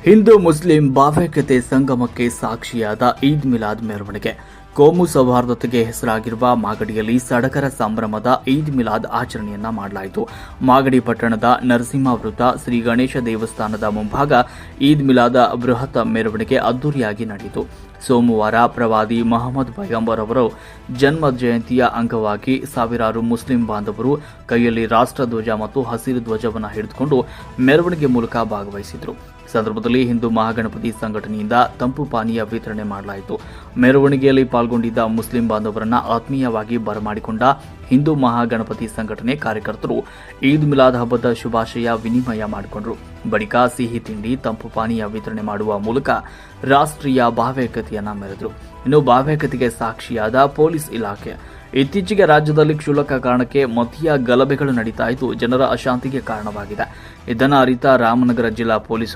Hindu Muslim ಭಾವೈಕ್ಯತೆ ಸಂಗಮಕ್ಕೆ ಸಾಕ್ಷಿಯಾದ ಈದ್ ಮಿಲಾದ್ ಮೆರವಣಿಗೆ. ಕೋಮು ಸೌಹಾರ್ದತೆಗೆ ಹೆಸರಾಗಿರುವ ಮಾಗಡಿಯಲ್ಲಿ ಸಡಗರ ಸಂಭ್ರಮದ ಈದ್ ಮಿಲಾದ್ ಆಚರಣೆಯನ್ನ ಮಾಡಲಾಯಿತು. ಮಾಗಡಿ ಪಟ್ಟಣದ ನರಸಿಂಹ ವೃತ್ತ ಶ್ರೀ ಗಣೇಶ ದೇವಸ್ಥಾನದ ಮುಂಭಾಗ ಈದ್ ಮಿಲಾದ್ ಬೃಹತ್ ಮೆರವಣಿಗೆ ಅದ್ದೂರಿಯಾಗಿ ನಡೆಯಿತು. ಸೋಮವಾರ ಪ್ರವಾದಿ ಮೊಹಮ್ಮದ್ ಪೈಗಂಬರ್ ಅವರ ಜನ್ಮ ಜಯಂತಿಯ ಅಂಗವಾಗಿ ಸಾವಿರಾರು ಮುಸ್ಲಿಂ ಬಾಂಧವರು ಕೈಯಲ್ಲಿ ರಾಷ್ಟ್ರಧ್ವಜ ಮತ್ತು ಹಸಿರು ಧ್ವಜವನ್ನು ಹಿಡಿದುಕೊಂಡು ಮೆರವಣಿಗೆ ಮೂಲಕ ಭಾಗವಹಿಸಿದರು. ಸಂದರ್ಭದಲ್ಲಿ ಹಿಂದೂ ಮಹಾಗಣಪತಿ ಸಂಘಟನೆಯಿಂದ ತಂಪು ಪಾನೀಯ ವಿತರಣೆ ಮಾಡಲಾಯಿತು. ಮೆರವಣಿಗೆಯಲ್ಲಿ ಪಾಲ್ಗೊಂಡಿದ್ದ ಮುಸ್ಲಿಂ ಬಾಂಧವರನ್ನ ಆತ್ಮೀಯವಾಗಿ ಬರಮಾಡಿಕೊಂಡ ಹಿಂದೂ ಮಹಾಗಣಪತಿ ಸಂಘಟನೆ ಕಾರ್ಯಕರ್ತರು ಈದ್ ಮಿಲಾದ್ ಹಬ್ಬದ ಶುಭಾಶಯ ವಿನಿಮಯ ಮಾಡಿಕೊಂಡರು. ಬಳಿಕ ಸಿಹಿ ತಿಂಡಿ, ತಂಪು ಪಾನೀಯ ವಿತರಣೆ ಮಾಡುವ ಮೂಲಕ ರಾಷ್ಟ್ರೀಯ ಭಾವೈಕ್ಯತೆಯನ್ನ ಮೆರೆದರು. ಇನ್ನು ಭಾವೈಕ್ಯತೆಗೆ ಸಾಕ್ಷಿಯಾದ ಪೊಲೀಸ್ ಇಲಾಖೆ ಇತ್ತೀಚೆಗೆ ರಾಜ್ಯದಲ್ಲಿ ಕ್ಷುಲ್ಲಕ ಕಾರಣಕ್ಕೆ ಮತೀಯ ಗಲಭೆಗಳು ನಡೀತಾ ಇದ್ದು ಜನರ ಅಶಾಂತಿಗೆ ಕಾರಣವಾಗಿದೆ. ಇದನ್ನು ಅರಿತ ರಾಮನಗರ ಜಿಲ್ಲಾ ಪೊಲೀಸ್